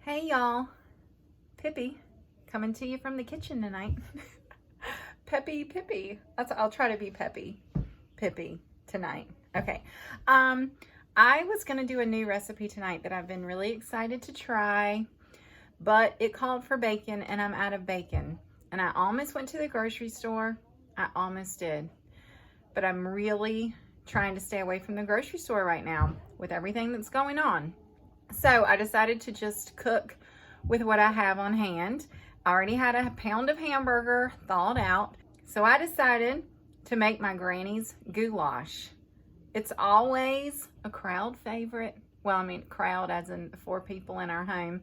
Hey y'all, Pippi coming to you from the kitchen tonight. Pippi. I'll try to be Pippi tonight. Okay. I was gonna do a new recipe tonight that I've been really excited to try, but it called for bacon and I'm out of bacon. And I almost went to the grocery store. I almost did. But I'm really trying to stay away from the grocery store right now with everything that's going on. So I decided to just cook with what I have on hand. I already had a pound of hamburger thawed out. So I decided to make my granny's goulash. It's always a crowd favorite. Well, I mean crowd as in 4 people in our home.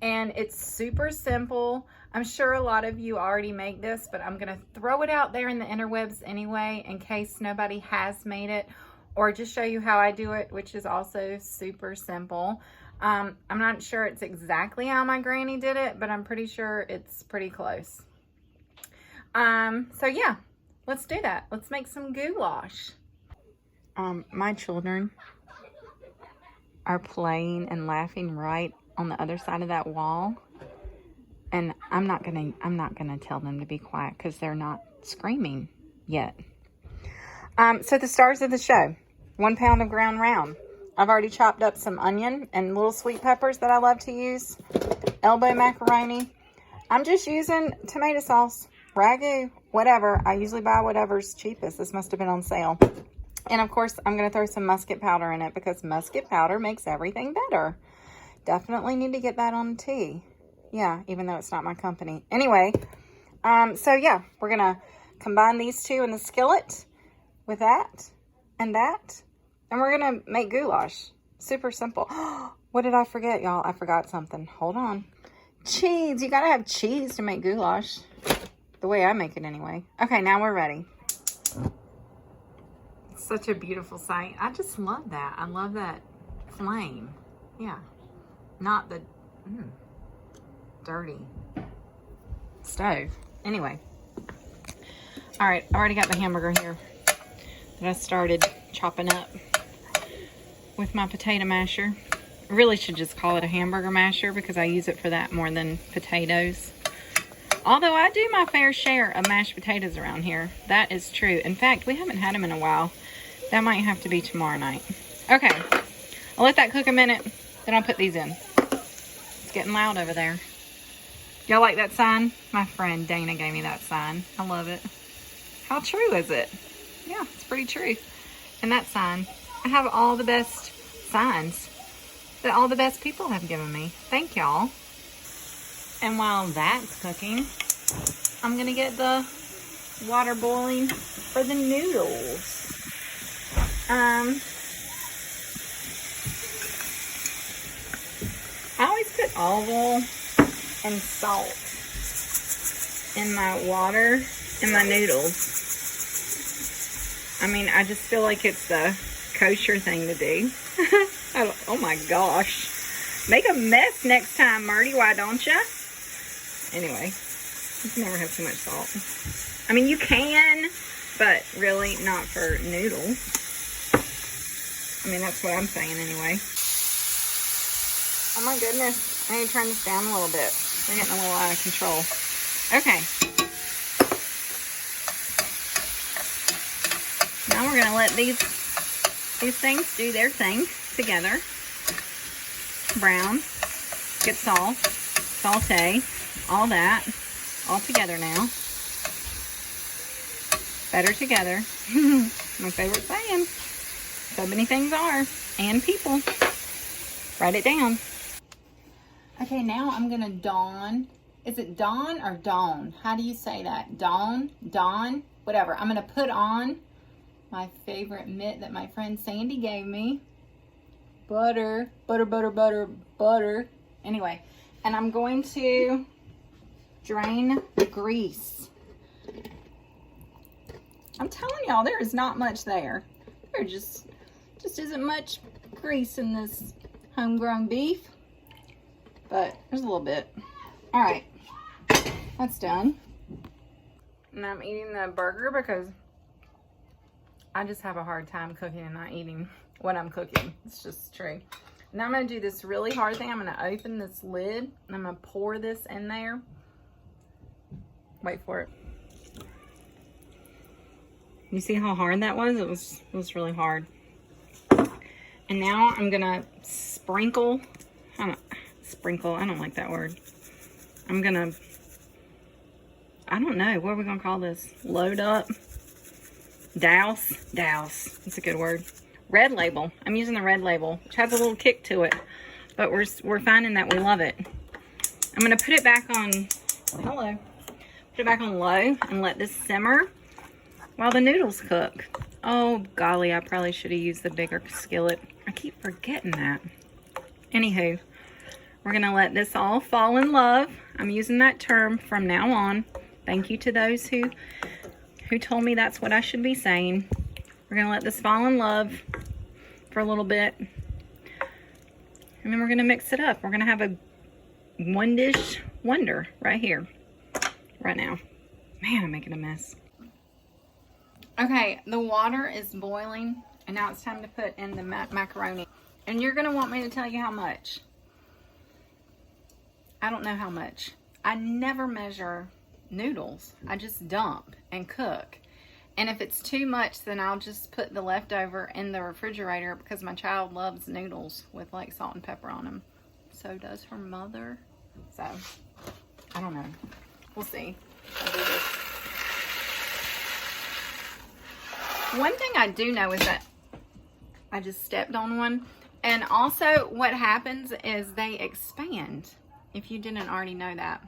And it's super simple. I'm sure a lot of you already make this, but I'm gonna throw it out there in the interwebs anyway in case nobody has made it, or just show you how I do it, which is also super simple. I'm not sure it's exactly how my granny did it, but I'm pretty sure it's pretty close. So yeah, let's do that. Let's make some goulash. My children are playing and laughing right on the other side of that wall. And I'm not gonna tell them to be quiet because they're not screaming yet. So the stars of the show: 1 pound of ground round. I've already chopped up some onion and little sweet peppers that I love to use. Elbow macaroni. I'm just using tomato sauce, ragu, whatever. I usually buy whatever's cheapest. This must have been on sale. And of course, I'm going to throw some Musketpowder in it because Musketpowder makes everything better. Definitely need to get that on tea. Yeah, even though it's not my company. Anyway, so yeah, we're going to combine these two in the skillet with that and that. And we're going to make goulash. Super simple. What did I forget, y'all? I forgot something. Hold on. Cheese. You got to have cheese to make goulash. The way I make it anyway. Okay, now we're ready. It's such a beautiful sight. I just love that. I love that flame. Yeah. Not the dirty stove. Anyway. All right. I already got the hamburger here that I started chopping up with my potato masher. I really should just call it a hamburger masher because I use it for that more than potatoes. Although I do my fair share of mashed potatoes around here. That is true. In fact, we haven't had them in a while. That might have to be tomorrow night. Okay. I'll let that cook a minute. Then I'll put these in. It's getting loud over there. Y'all like that sign? My friend Dana gave me that sign. I love it. How true is it? Yeah, it's pretty true. And that sign. I have all the best signs that all the best people have given me. Thank y'all. And while that's cooking, I'm gonna get the water boiling for the noodles. I always put olive oil and salt in my water and my noodles. I mean, I just feel like it's the kosher thing to do. Oh my gosh. Make a mess next time, Marty. Why don't ya? Anyway, you can never have too much salt. I mean, you can, but really not for noodles. I mean, that's what I'm saying anyway. Oh my goodness. I need to turn this down a little bit. We're getting a little out of control. Okay. Now we're gonna let these things do their thing together. Brown, get salt, saute, all that, all together now. Better together. My favorite saying. So many things are, and people. Write it down. Okay, now I'm gonna dawn. Is it dawn or dawn? How do you say that? Dawn, whatever. I'm gonna put on my favorite mitt that my friend Sandy gave me. Butter. Anyway, and I'm going to drain the grease. I'm telling y'all, there is not much there. There just isn't much grease in this homegrown beef, but there's a little bit. All right, that's done. And I'm eating the burger because I just have a hard time cooking and not eating what I'm cooking. It's just true. Now I'm going to do this really hard thing. I'm going to open this lid and I'm going to pour this in there. Wait for it. You see how hard that was? It was really hard. And now I'm going to sprinkle. I don't like that word. I'm going to, I don't know, what are we going to call this? Load up. Douse. That's a good word. Red Label. I'm using the Red Label, which has a little kick to it, but we're finding that we love it. I'm going to put it back on, put it back on low and let this simmer while the noodles cook. Oh, golly, I probably should have used the bigger skillet. I keep forgetting that. Anywho, we're going to let this all fall in love. I'm using that term from now on. Thank you to those who told me that's what I should be saying. We're going to let this fall in love for a little bit. And then we're going to mix it up. We're going to have a one dish wonder right here, right now. Man, I'm making a mess. Okay, the water is boiling. And now it's time to put in the macaroni. And you're going to want me to tell you how much. I don't know how much. I never measure noodles. I just dump and cook. And if it's too much, then I'll just put the leftover in the refrigerator because my child loves noodles with like salt and pepper on them. So does her mother. So, I don't know. We'll see. I'll do this. One thing I do know is that I just stepped on one. And also what happens is they expand, if you didn't already know that.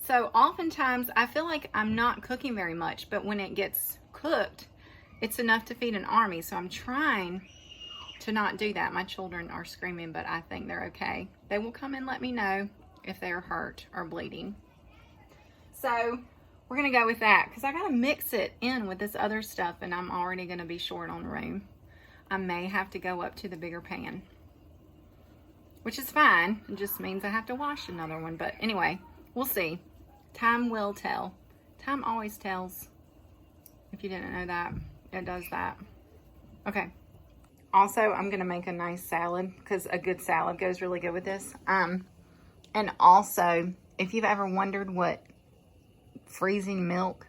So oftentimes I feel like I'm not cooking very much, but when it gets cooked, it's enough to feed an army. So I'm trying to not do that. My children are screaming, but I think they're okay. They will come and let me know if they're hurt or bleeding. So we're gonna go with that because I gotta mix it in with this other stuff and I'm already gonna be short on room. I may have to go up to the bigger pan, which is fine. It just means I have to wash another one. But anyway, we'll see. Time will tell. Time always tells. If you didn't know that, it does that. Okay. Also, I'm going to make a nice salad because a good salad goes really good with this. And also, if you've ever wondered what freezing milk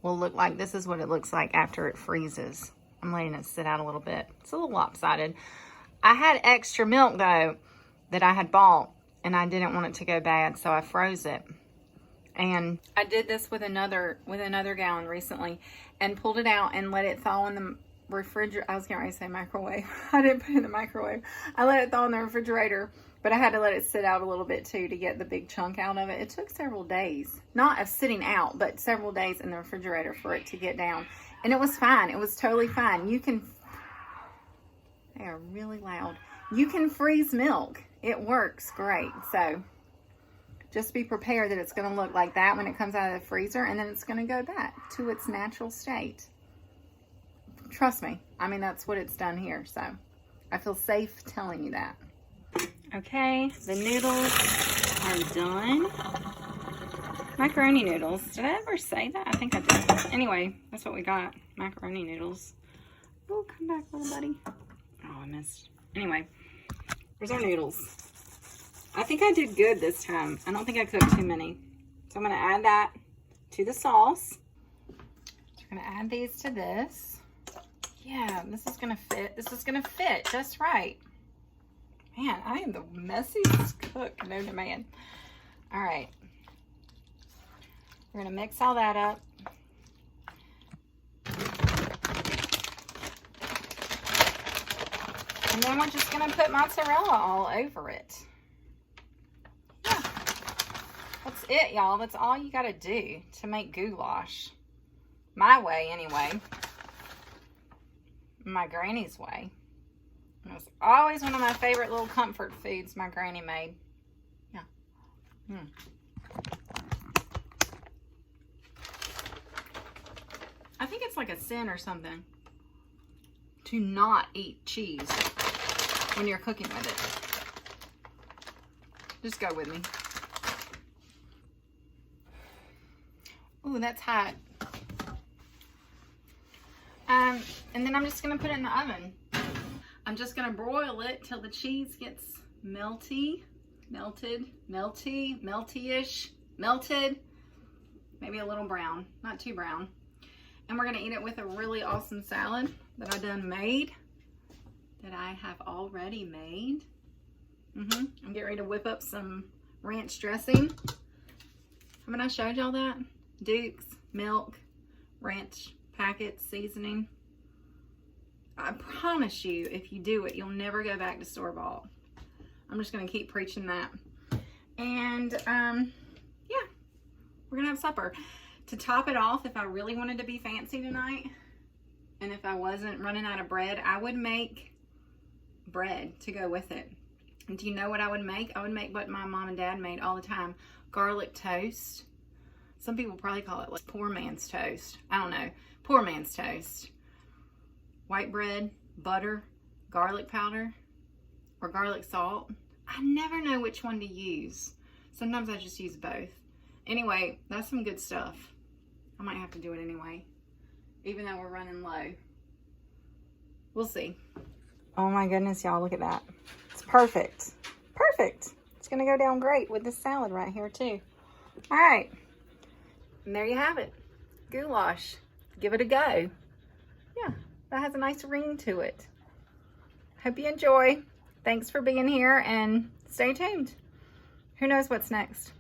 will look like, this is what it looks like after it freezes. I'm letting it sit out a little bit. It's a little lopsided. I had extra milk, though, that I had bought, and I didn't want it to go bad, so I froze it. And I did this with another gallon recently and pulled it out and let it thaw in the refrigerator. I was going to say microwave. I didn't put it in the microwave. I let it thaw in the refrigerator, but I had to let it sit out a little bit too to get the big chunk out of it. It took several days, not of sitting out, but several days in the refrigerator for it to get down. And it was fine. It was totally fine. They are really loud. You can freeze milk. It works great. So just be prepared that it's going to look like that when it comes out of the freezer, and then it's going to go back to its natural state. Trust me. I mean, that's what it's done here. So I feel safe telling you that. Okay, the noodles are done. Macaroni noodles. Did I ever say that? I think I did. Anyway, that's what we got. Macaroni noodles. Oh, come back, little buddy. Oh, I missed. Anyway, here's our noodles. I think I did good this time. I don't think I cooked too many. So I'm going to add that to the sauce. I'm going to add these to this. Yeah, this is going to fit. This is going to fit just right. Man, I am the messiest cook known to man. All right. We're going to mix all that up. And then we're just going to put mozzarella all over it. Yeah. That's it, y'all. That's all you got to do to make goulash. My way, anyway. My granny's way. It was always one of my favorite little comfort foods my granny made. Yeah. I think it's like a sin or something to not eat cheese when you're cooking with it. Just go with me. Ooh, that's hot. And then I'm just going to put it in the oven. I'm just gonna broil it till the cheese gets melty, melty-ish, melted, maybe a little brown, not too brown. And we're gonna eat it with a really awesome salad that I have already made. I'm getting ready to whip up some ranch dressing. Haven't I showed y'all that? Duke's, milk, ranch packets, seasoning. I promise you, if you do it, you'll never go back to store-bought. I'm just gonna keep preaching that. And yeah, we're gonna have supper. To top it off, if I really wanted to be fancy tonight, and if I wasn't running out of bread, I would make bread to go with it. And do you know what I would make? I would make what my mom and dad made all the time. Garlic toast. Some people probably call it like poor man's toast. I don't know. Poor man's toast. White bread, butter, garlic powder, or garlic salt. I never know which one to use. Sometimes I just use both. Anyway, that's some good stuff. I might have to do it anyway, even though we're running low. We'll see. Oh my goodness, y'all, look at that. It's perfect. Perfect. It's gonna go down great with this salad right here too. All right, and there you have it. Goulash. Give it a go. Yeah, that has a nice ring to it. Hope you enjoy. Thanks for being here and stay tuned. Who knows what's next?